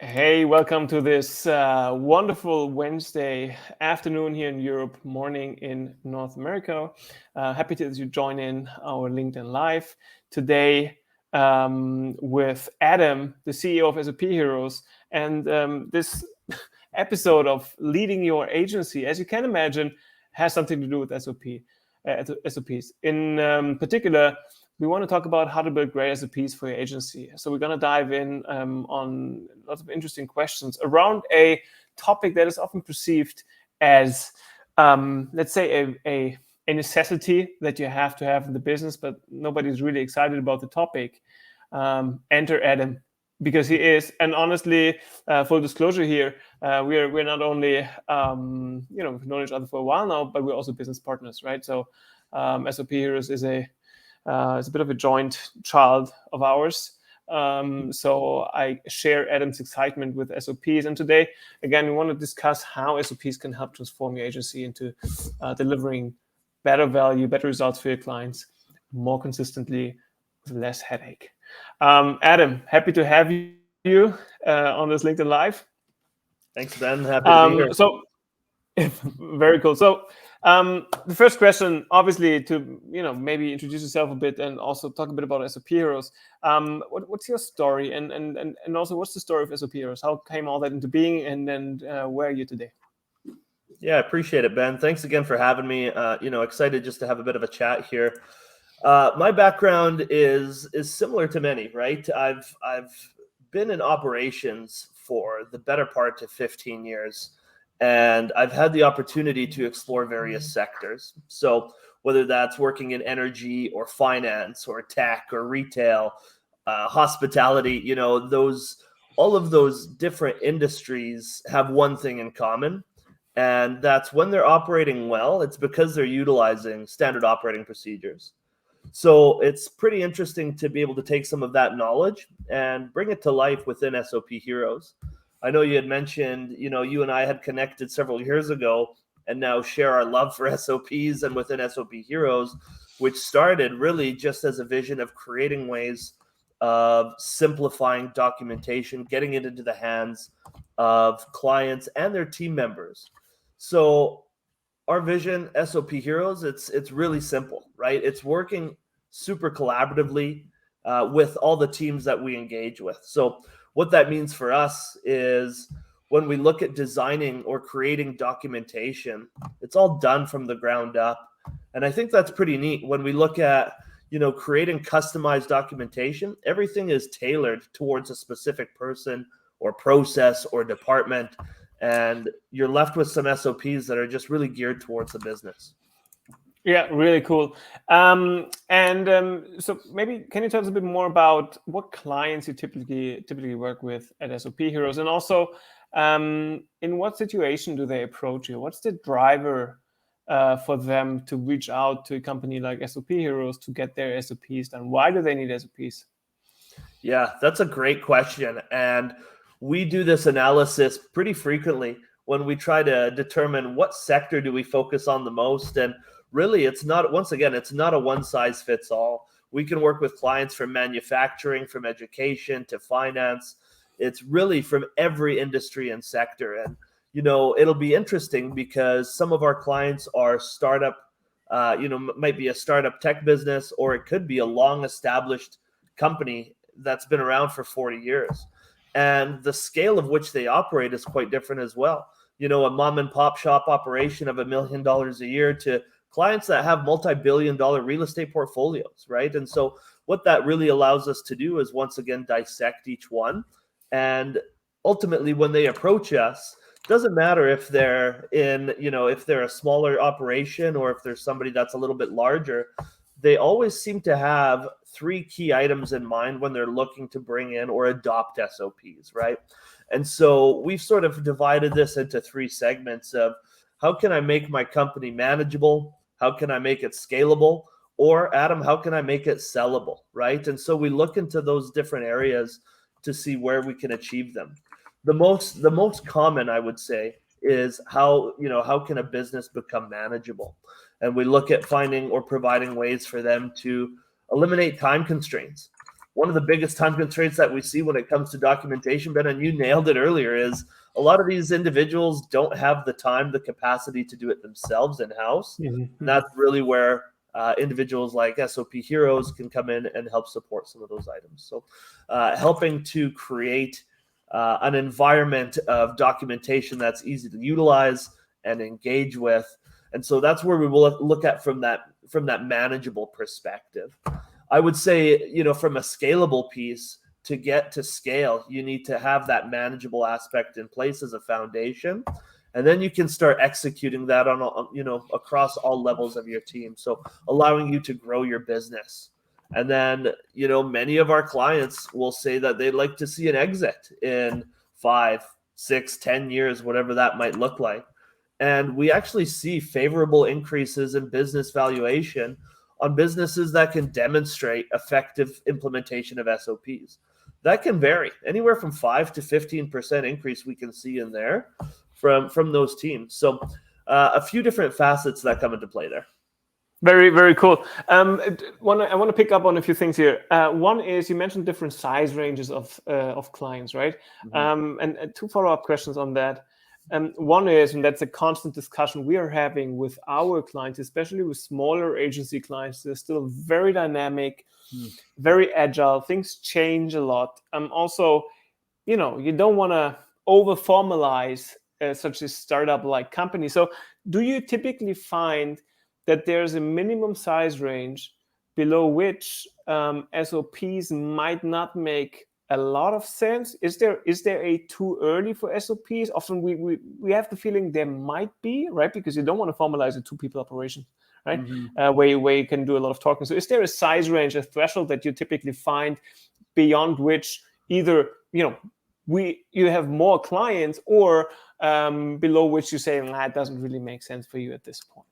Hey, welcome to this wonderful Wednesday afternoon here in Europe, morning in North America. Happy that you join in our LinkedIn Live today with Adam, the CEO of SOP Heroes. And this episode of leading your agency, as you can imagine, has something to do with SOPs. In particular, we want to talk about how to build great SOPs for your agency. So we're going to dive in on lots of interesting questions around a topic that is often perceived as, let's say, a necessity that you have to have in the business, but nobody's really excited about the topic. Enter Adam, because he is. And honestly, full disclosure here, we're not only we've known each other for a while now, but we're also business partners, right? So SOP Heroes is it's a bit of a joint child of ours. So I share Adam's excitement with SOPs. And today, again, we want to discuss how SOPs can help transform your agency into delivering better value, better results for your clients more consistently with less headache. Adam, happy to have you on this LinkedIn Live. Thanks, Ben. Happy to be here. So, very cool. So, the first question, obviously, to maybe introduce yourself a bit and also talk a bit about SOP Heroes. What's your story, and also what's the story of SOP Heroes? How came all that into being, and where are you today? Yeah, I appreciate it, Ben. Thanks again for having me. Excited just to have a bit of a chat here. My background is similar to many, right? I've been in operations for the better part of 15 years. And I've had the opportunity to explore various sectors. So whether that's working in energy or finance or tech or retail, hospitality, all of those different industries have one thing in common. And that's when they're operating well, it's because they're utilizing standard operating procedures. So it's pretty interesting to be able to take some of that knowledge and bring it to life within SOP Heroes. I know you had mentioned, you and I had connected several years ago and now share our love for SOPs and within SOP Heroes, which started really just as a vision of creating ways of simplifying documentation, getting it into the hands of clients and their team members. So our vision, SOP Heroes, it's really simple, right? It's working super collaboratively with all the teams that we engage with. So what that means for us is when we look at designing or creating documentation, it's all done from the ground up. And I think that's pretty neat. When we look at, creating customized documentation, everything is tailored towards a specific person or process or department. And you're left with some SOPs that are just really geared towards the business. Yeah, really cool. So maybe can you tell us a bit more about what clients you typically work with at SOP Heroes, and also in what situation do they approach you? What's the driver for them to reach out to a company like SOP Heroes to get their SOPs done? Why do they need SOPs? Yeah, that's a great question. And we do this analysis pretty frequently when we try to determine what sector do we focus on the most. And really, it's not a one size fits all. We can work with clients from manufacturing, from education to finance. It's really from every industry and sector. And, it'll be interesting because some of our clients are startup, might be a startup tech business, or it could be a long established company that's been around for 40 years. And the scale of which they operate is quite different as well. A mom and pop shop operation of $1 million a year to clients that have multi-billion-dollar real estate portfolios, right? And so what that really allows us to do is once again dissect each one. And ultimately, when they approach us, doesn't matter if they're if they're a smaller operation or if there's somebody that's a little bit larger, they always seem to have three key items in mind when they're looking to bring in or adopt SOPs, right? And so we've sort of divided this into three segments of how can I make my company manageable? How can I make it scalable? Or Adam, how can I make it sellable, right? And so we look into those different areas to see where we can achieve them. The most common, I would say, is how can a business become manageable? And we look at finding or providing ways for them to eliminate time constraints. one of the biggest time constraints that we see when it comes to documentation, Ben, and you nailed it earlier, is a lot of these individuals don't have the time, the capacity to do it themselves in-house. And that's really where individuals like SOPHeroes can come in and help support some of those items. So helping to create an environment of documentation that's easy to utilize and engage with. And so that's where we will look at from that manageable perspective. I would say, from a scalable piece, to get to scale, you need to have that manageable aspect in place as a foundation. And then you can start executing that on, across all levels of your team. So allowing you to grow your business. And then, many of our clients will say that they'd like to see an exit in 5, 6, 10 years, whatever that might look like. And we actually see favorable increases in business valuation on businesses that can demonstrate effective implementation of SOPs. That can vary anywhere from 5 to 15% increase we can see in there from those teams. So a few different facets that come into play there. Very, very cool. I want to pick up on a few things here. One is, you mentioned different size ranges of clients, right? And two follow-up questions on that. One is, and that's a constant discussion we are having with our clients, especially with smaller agency clients. They're still very dynamic, very agile. Things change a lot. Also, you don't want to over-formalize such a startup-like company. So do you typically find that there's a minimum size range below which SOPs might not make a lot of sense? Is there a too early for SOPs? Often we have the feeling there might be, right? Because you don't want to formalize a 2-people operation, right? Where you can do a lot of talking. So is there a size range, a threshold that you typically find beyond which either you have more clients, or below which you say, it doesn't really make sense for you at this point?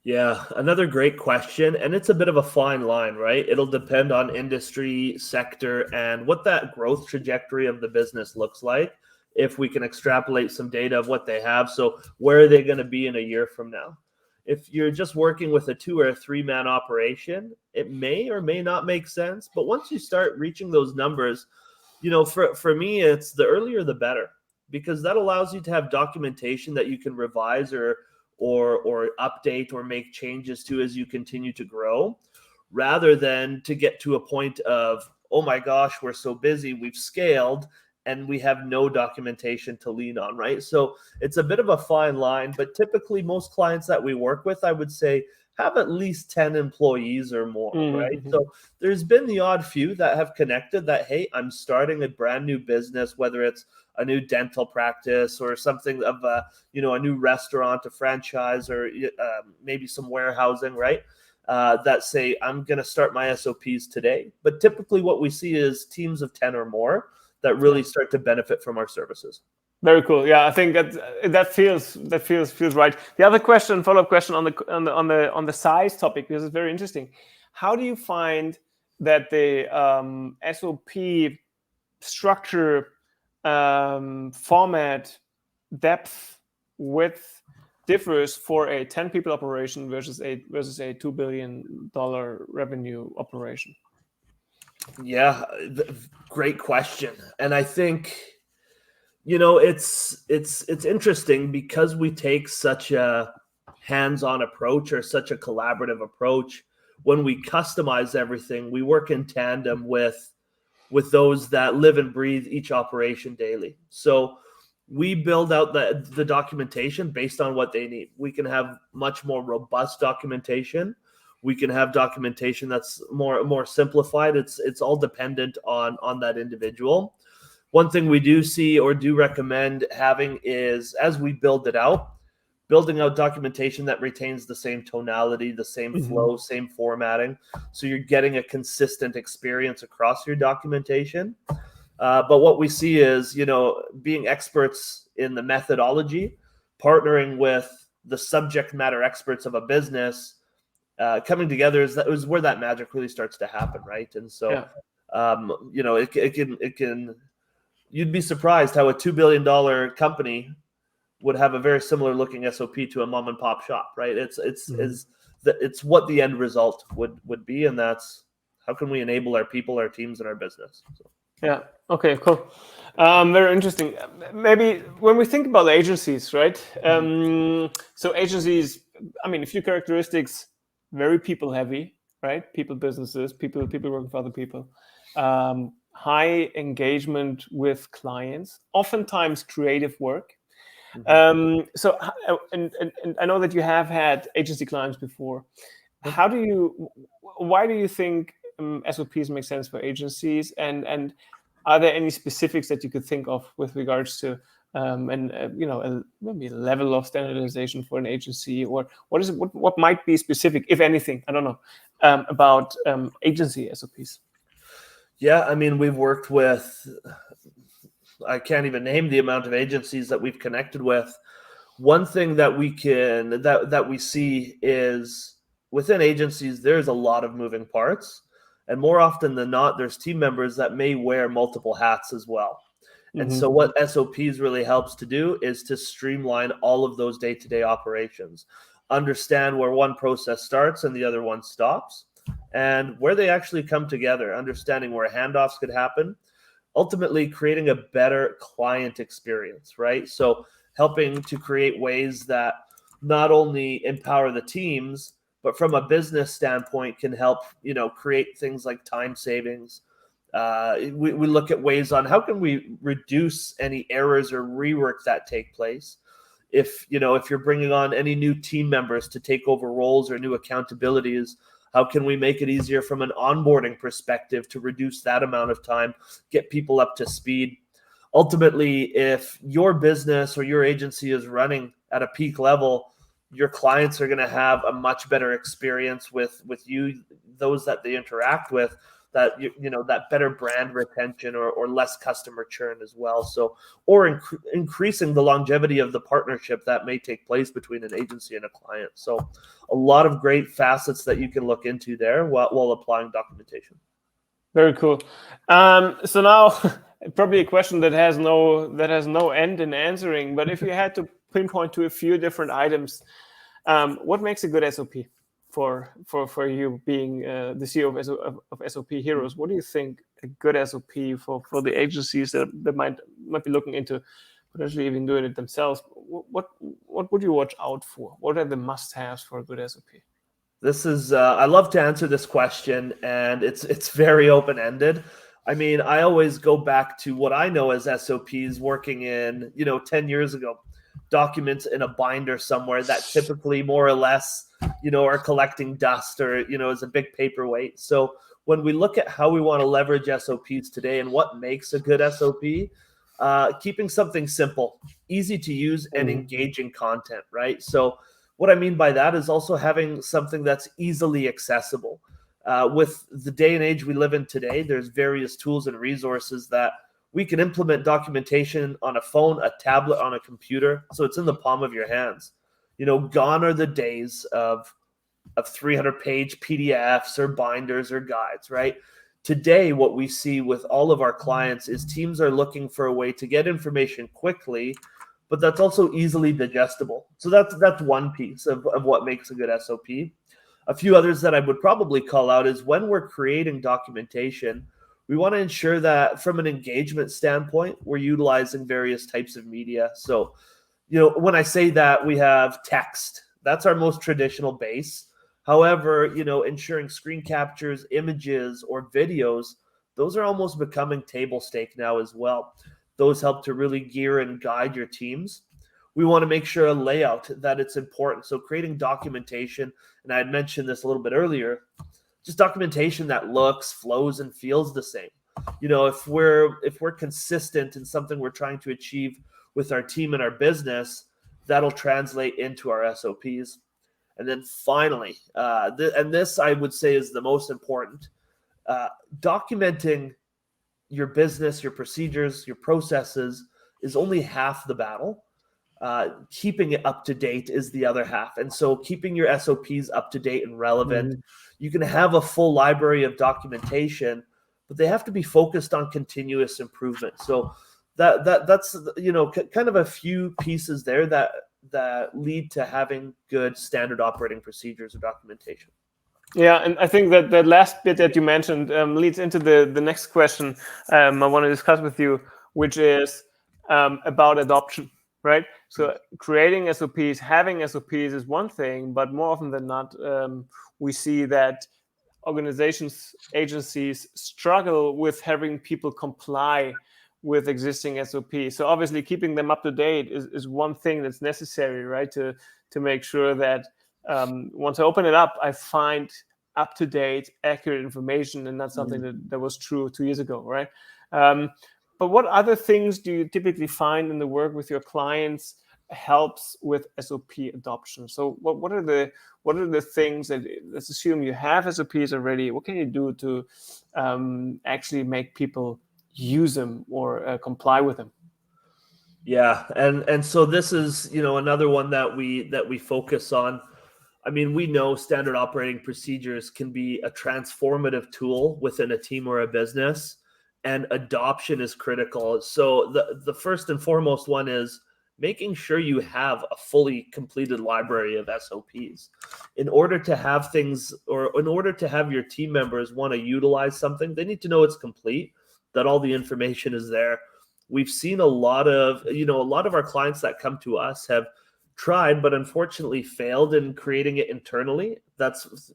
Yeah, another great question. And it's a bit of a fine line, right? It'll depend on industry, sector, and what that growth trajectory of the business looks like. If we can extrapolate some data of what they have. So where are they going to be in a year from now? If you're just working with a 2 or 3-man operation, it may or may not make sense. But once you start reaching those numbers, for me, it's the earlier the better, because that allows you to have documentation that you can revise or update or make changes to as you continue to grow, rather than to get to a point of, oh my gosh, we're so busy, we've scaled, and we have no documentation to lean on, right? So it's a bit of a fine line, but typically most clients that we work with, I would say, have at least 10 employees or more, right? So there's been the odd few that have connected that, hey, I'm starting a brand new business, whether it's a new dental practice or something of a new restaurant, a franchise, or maybe some warehousing, right? That say, I'm going to start my SOPs today. But typically what we see is teams of 10 or more that really start to benefit from our services. Very cool. Yeah, I think that feels right. The other question, follow-up question on the size topic, because it's very interesting. How do you find that the SOP structure, format, depth, width differs for a 10-people operation versus a $2 billion revenue operation? Yeah, great question. And I think it's interesting because we take such a hands-on approach, or such a collaborative approach. When we customize everything, we work in tandem with those that live and breathe each operation daily. So we build out the documentation based on what they need. We can have much more robust documentation. We can have documentation that's more simplified. It's all dependent on that individual. One thing we do see or do recommend having is, as we build it out, building out documentation that retains the same tonality, the same flow, same formatting. So you're getting a consistent experience across your documentation. But what we see is, being experts in the methodology, partnering with the subject matter experts of a business, coming together is where that magic really starts to happen, right? And so, it can. You'd be surprised how a $2 billion company would have a very similar looking SOP to a mom and pop shop, right? It's what the end result would be, and that's How can we enable our people, our teams, and our business? So. Yeah. Okay. Cool. Very interesting. Maybe when we think about agencies, right? So agencies, I mean, a few characteristics: very people heavy, right? People businesses, people working for other people. High engagement with clients, oftentimes creative work. So, and I know that you have had agency clients before. Why do you think SOPs make sense for agencies? And are there any specifics that you could think of with regards to maybe a level of standardization for an agency, or what might be specific, if anything, I don't know, about agency SOPs? Yeah, I mean, we've worked with, I can't even name the amount of agencies that we've connected with. One thing that we see is within agencies, there's a lot of moving parts. And more often than not, there's team members that may wear multiple hats as well. And so what SOPs really helps to do is to streamline all of those day-to-day operations, understand where one process starts and the other one stops, and where they actually come together, understanding where handoffs could happen, ultimately creating a better client experience, right? So helping to create ways that not only empower the teams, but from a business standpoint can help, create things like time savings. We look at ways on how can we reduce any errors or rework that take place. If you're bringing on any new team members to take over roles or new accountabilities, how can we make it easier from an onboarding perspective to reduce that amount of time, get people up to speed? Ultimately, if your business or your agency is running at a peak level, your clients are going to have a much better experience with you, those that they interact with, that that better brand retention or less customer churn as well. So, or increasing the longevity of the partnership that may take place between an agency and a client. So a lot of great facets that you can look into there while applying documentation. Very cool. So now probably a question that has no end in answering, but if you had to pinpoint to a few different items, what makes a good SOP for you being the CEO of SOPHeroes? What do you think a good SOP for the agencies that might be looking into potentially even doing it themselves? What would you watch out for? What are the must-haves for a good SOP? This is I love to answer this question, and it's very open-ended. I mean, I always go back to what I know as SOPs working in, 10 years ago, documents in a binder somewhere that typically more or less, are collecting dust or, is a big paperweight. So when we look at how we want to leverage SOPs today and what makes a good SOP, keeping something simple, easy to use, and engaging content, right? So what I mean by that is also having something that's easily accessible. With the day and age we live in today, there's various tools and resources that we can implement documentation on a phone, a tablet, on a computer, so it's in the palm of your hands. Gone are the days of 300-page PDFs or binders or guides, right? Today, what we see with all of our clients is teams are looking for a way to get information quickly, but that's also easily digestible. So that's one piece of what makes a good SOP. A few others that I would probably call out is when we're creating documentation, we want to ensure that from an engagement standpoint, we're utilizing various types of media. So, when I say that, we have text. That's our most traditional base. However, ensuring screen captures, images, or videos, those are almost becoming table stake now as well. Those help to really gear and guide your teams. We want to make sure a layout that it's important. So creating documentation, and I had mentioned this a little bit earlier, just documentation that looks, flows, and feels the same. If we're consistent in something we're trying to achieve with our team and our business, that'll translate into our SOPs. And then finally, and this I would say is the most important, documenting your business, your procedures, your processes is only half the battle. Keeping it up to date is the other half. And so keeping your SOPs up to date and relevant, you can have a full library of documentation, but they have to be focused on continuous improvement. So that's kind of a few pieces there that lead to having good standard operating procedures or documentation. Yeah, and I think that the last bit that you mentioned leads into the next question I want to discuss with you, which is about adoption, right? So creating SOPs, having SOPs is one thing, but more often than not, we see that organizations, agencies struggle with having people comply with existing SOPs. So obviously, keeping them up to date is one thing that's necessary, right? To make sure that once I open it up, I find up to date, accurate information, and not something that was true 2 years ago, right? Um, but what other things do you typically find in the work with your clients helps with SOP adoption? So what are the things that, let's assume you have SOPs already, what can you do to actually make people use them or comply with them? Yeah, and so this is, another one that we focus on. I mean, we know standard operating procedures can be a transformative tool within a team or a business, and adoption is critical. So the first and foremost one is making sure you have a fully completed library of SOPs. In order to have things, or in order to have your team members want to utilize something, they need to know it's complete, that all the information is there. We've seen a lot of our clients that come to us have tried but unfortunately failed in creating it internally. That's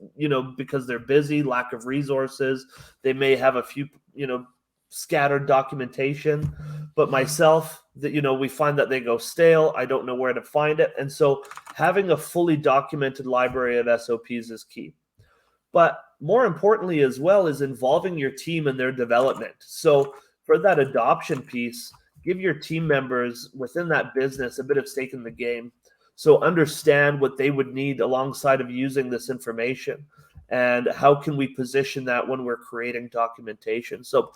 because they're busy, lack of resources. They may have a few scattered documentation, but myself, that we find that they go stale. I don't know where to find it, and so having a fully documented library of SOPs is key. But more importantly as well is involving your team in their development. So for that adoption piece, give your team members within that business a bit of stake in the game. So understand what they would need alongside of using this information, and how can we position that when we're creating documentation. So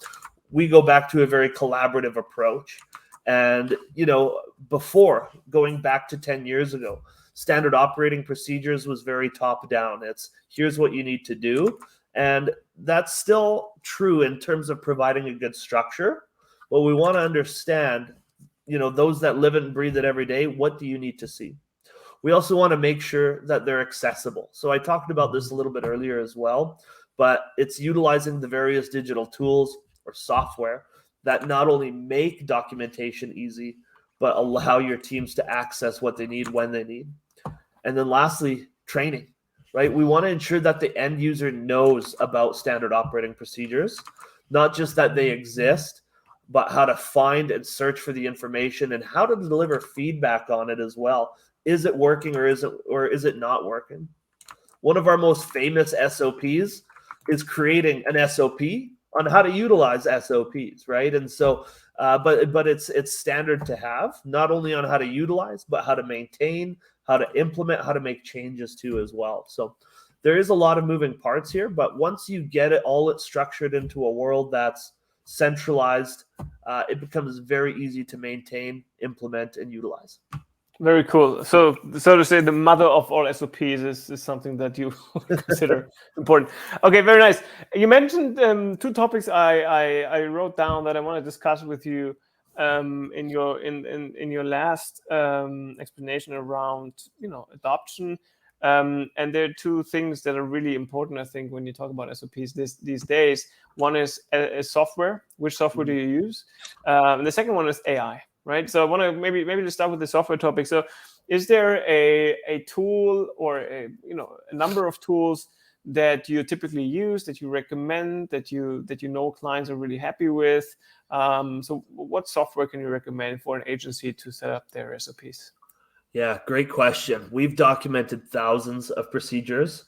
we go back to a very collaborative approach. And before, going back to 10 years ago, standard operating procedures was very top down. It's here's what you need to do. And that's still true in terms of providing a good structure. But we want to understand, those that live it and breathe it every day, what do you need to see? We also want to make sure that they're accessible. So I talked about this a little bit earlier as well, but it's utilizing the various digital tools or software that not only make documentation easy, but allow your teams to access what they need when they need. And then lastly, training, right? We want to ensure that the end user knows about standard operating procedures, not just that they exist, but how to find and search for the information and how to deliver feedback on it as well. Is it working or is it not working? One of our most famous SOPs is creating an SOP on how to utilize SOPs, right? And so, but it's standard to have, not only on how to utilize, but how to maintain, how to implement, how to make changes to as well. So there is a lot of moving parts here, but once you get it all structured into a world that's centralized, it becomes very easy to maintain, implement, and utilize. Very cool. So to say, the mother of all SOPs is something that you consider important. Okay, very nice. You mentioned two topics I wrote down that I want to discuss with you in your last explanation around adoption. And there are two things that are really important, I think, when you talk about SOPs these days. One is a software. Which software do you use? And the second one is AI. Right. So I want to maybe to start with the software topic. So is there a tool or a number of tools that you typically use, that you recommend, that you know clients are really happy with? So what software can you recommend for an agency to set up their SOPs? Yeah, great question. We've documented thousands of procedures,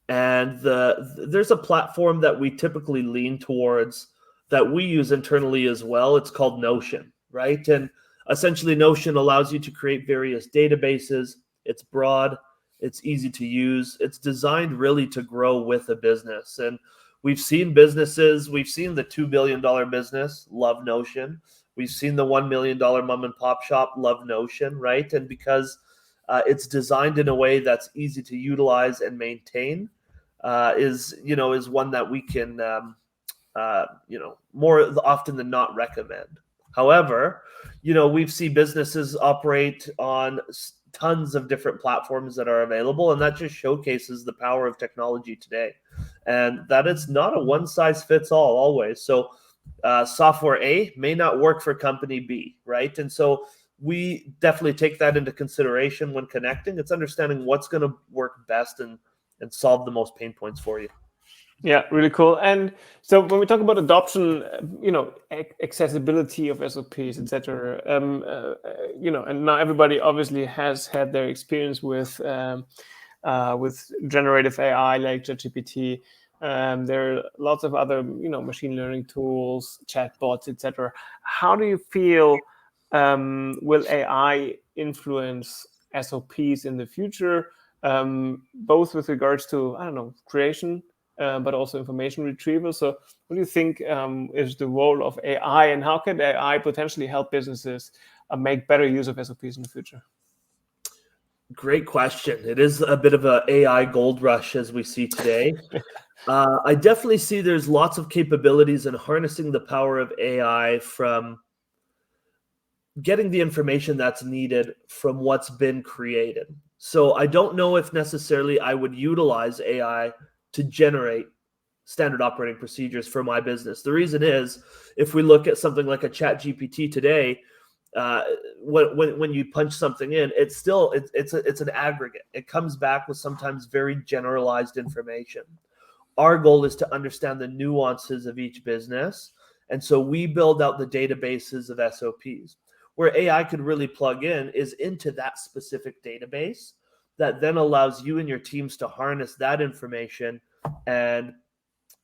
and there's a platform that we typically lean towards that we use internally as well. It's called Notion, right? And essentially, Notion allows you to create various databases. It's broad, it's easy to use, it's designed really to grow with a business. And we've seen the $2 billion business love Notion. We've seen the $1 million mom and pop shop love Notion, right? And because it's designed in a way that's easy to utilize and maintain, is one that we can more often than not recommend. However, we've seen businesses operate on tons of different platforms that are available, and that just showcases the power of technology today, and that it's not a one size fits all always. So software A may not work for company B, right? And so we definitely take that into consideration when connecting. It's understanding what's going to work best and solve the most pain points for you. Yeah, really cool. And so when we talk about adoption, accessibility of SOPs, etc., and now everybody obviously has had their experience with generative AI like ChatGPT. There are lots of other, machine learning tools, chatbots, etc. How do you feel will AI influence SOPs in the future, both with regards to, creation, but also information retrieval? So what do you think is the role of AI, and how can AI potentially help businesses make better use of SOPs in the future? Great question. It is a bit of a AI gold rush as we see today. I definitely see there's lots of capabilities in harnessing the power of AI from getting the information that's needed from what's been created. So I don't know if necessarily I would utilize AI to generate standard operating procedures for my business. The reason is, if we look at something like a chat GPT today, when you punch something in, it's an aggregate. It comes back with sometimes very generalized information. Our goal is to understand the nuances of each business, and so we build out the databases of SOPs. Where AI could really plug in is into that specific database that then allows you and your teams to harness that information and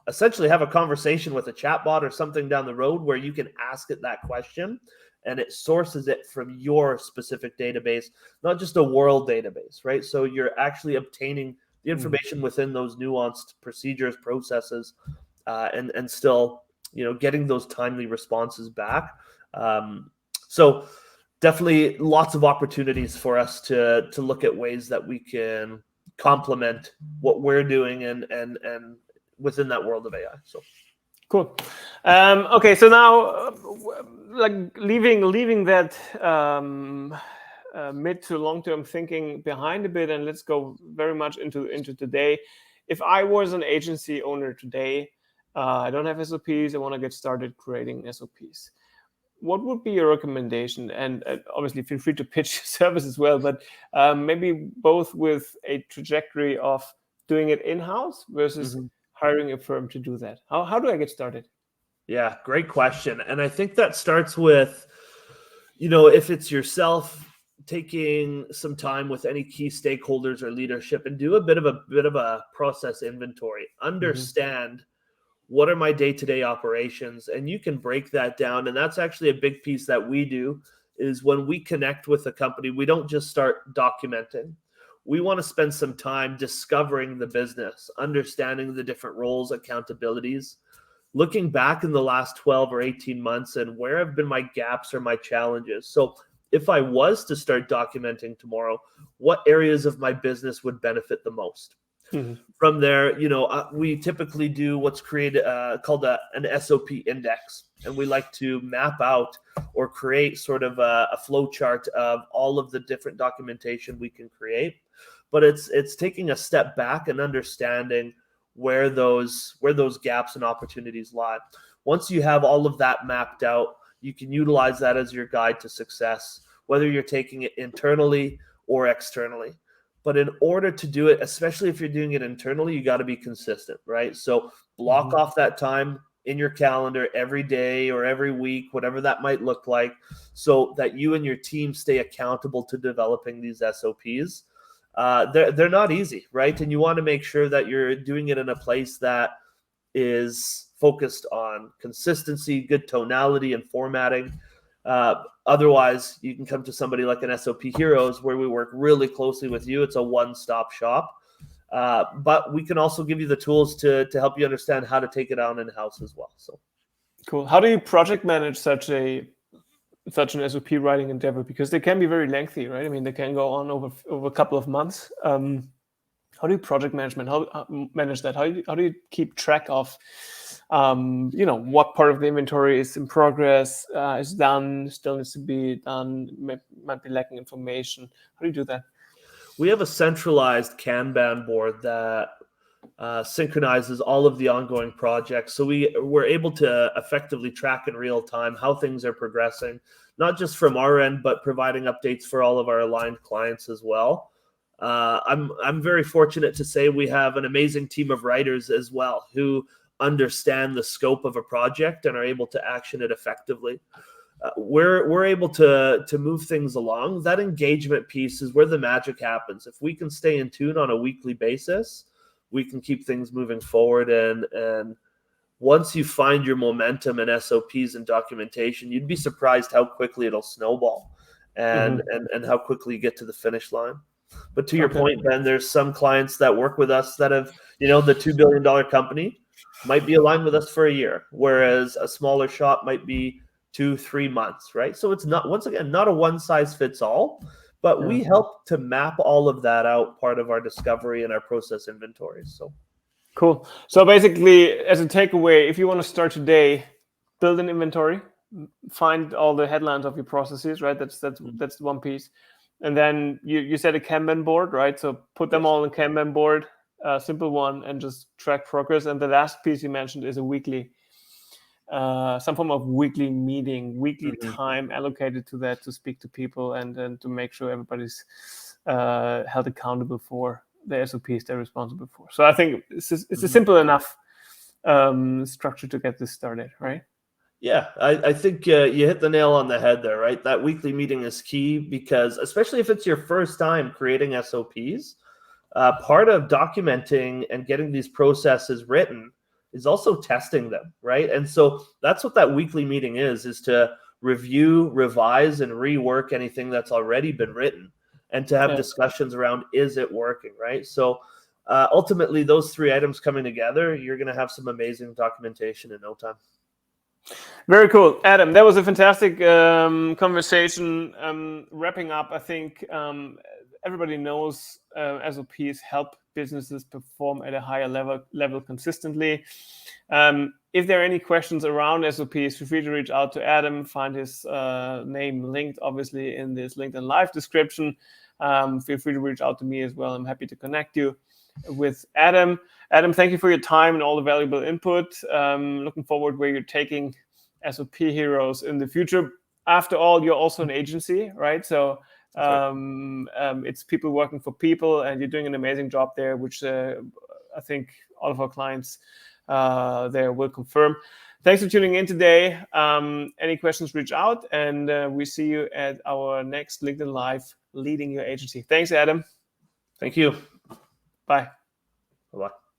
essentially have a conversation with a chatbot or something down the road where you can ask it that question, and it sources it from your specific database, not just a world database, right? So you're actually obtaining the information within those nuanced procedures, processes, and still, getting those timely responses back. So definitely lots of opportunities for us to look at ways that we can complement what we're doing and within that world of AI. So cool. Okay, so now, like leaving that mid to long term thinking behind a bit, and let's go very much into today. If I was an agency owner today, I don't have SOPs. I want to get started creating SOPs. What would be your recommendation? And obviously, feel free to pitch your service as well, but maybe both with a trajectory of doing it in-house versus hiring a firm to do that. How do I get started? Yeah, great question. And I think that starts with, if it's yourself, taking some time with any key stakeholders or leadership and do a bit of a process inventory. Understand what are my day-to-day operations, and you can break that down. And that's actually a big piece that we do, is when we connect with a company, we don't just start documenting. We want to spend some time discovering the business, understanding the different roles, accountabilities, looking back in the last 12 or 18 months and where have been my gaps or my challenges. So if I was to start documenting tomorrow, what areas of my business would benefit the most? From there, we typically do what's created called an SOP index, and we like to map out or create sort of a flow chart of all of the different documentation we can create. But it's taking a step back and understanding where those gaps and opportunities lie. Once you have all of that mapped out, you can utilize that as your guide to success, whether you're taking it internally or externally. But in order to do it, especially if you're doing it internally, you got to be consistent, right? So block off that time in your calendar every day or every week, whatever that might look like, so that you and your team stay accountable to developing these SOPs. They're not easy, right? And you want to make sure that you're doing it in a place that is focused on consistency, good tonality, and formatting. Otherwise, you can come to somebody like an SOPHeroes, where we work really closely with you. It's a one-stop shop. But we can also give you the tools to help you understand how to take it on in-house as well. So cool. How do you project manage such an SOP writing endeavor? Because they can be very lengthy, right? I mean, they can go on over a couple of months. How do you project manage that? How do you keep track of what part of the inventory is in progress, is done, still needs to be done, might be lacking information. How do you do that? We have a centralized Kanban board that synchronizes all of the ongoing projects. So we're able to effectively track in real time how things are progressing, not just from our end, but providing updates for all of our aligned clients as well. I'm very fortunate to say we have an amazing team of writers as well who understand the scope of a project and are able to action it effectively. We're able to move things along. That engagement piece is where the magic happens. If we can stay in tune on a weekly basis, we can keep things moving forward. And once you find your momentum in SOPs and documentation, you'd be surprised how quickly it'll snowball and how quickly you get to the finish line. But to your point, Ben, there's some clients that work with us that have, the $2 billion company might be aligned with us for a year, whereas a smaller shop might be 2-3 months, right? So it's not, once again, not a one size fits all, but we help to map all of that out, part of our discovery and our process inventories. So cool. So basically, as a takeaway, if you want to start today, build an inventory, find all the headlines of your processes, right? That's one piece. And then you said a Kanban board, right? So put them all on a Kanban board, simple one, and just track progress. And the last piece you mentioned is a weekly, some form of weekly meeting, weekly time allocated to that, to speak to people and to make sure everybody's held accountable for the SOPs they're responsible for. So I think it's a simple enough structure to get this started, right? Yeah, I think you hit the nail on the head there, right? That weekly meeting is key because, especially if it's your first time creating SOPs, part of documenting and getting these processes written is also testing them, right? And so that's what that weekly meeting is to review, revise, and rework anything that's already been written and to have discussions around, is it working, right? So ultimately, those three items coming together, you're going to have some amazing documentation in no time. Very cool. Adam, that was a fantastic conversation. Wrapping up, I think everybody knows SOPs help businesses perform at a higher level consistently. If there are any questions around SOPs, feel free to reach out to Adam. Find his name linked, obviously, in this LinkedIn Live description. Feel free to reach out to me as well. I'm happy to connect you with Adam. Adam, thank you for your time and all the valuable input. Looking forward where you're taking SOPHeroes in the future. After all, you're also an agency, right? So it's people working for people, and you're doing an amazing job there, which I think all of our clients there will confirm. Thanks for tuning in today. Any questions, reach out, and we see you at our next LinkedIn Live, Leading Your Agency. Thanks, Adam. Thank you. Bye. Bye-bye.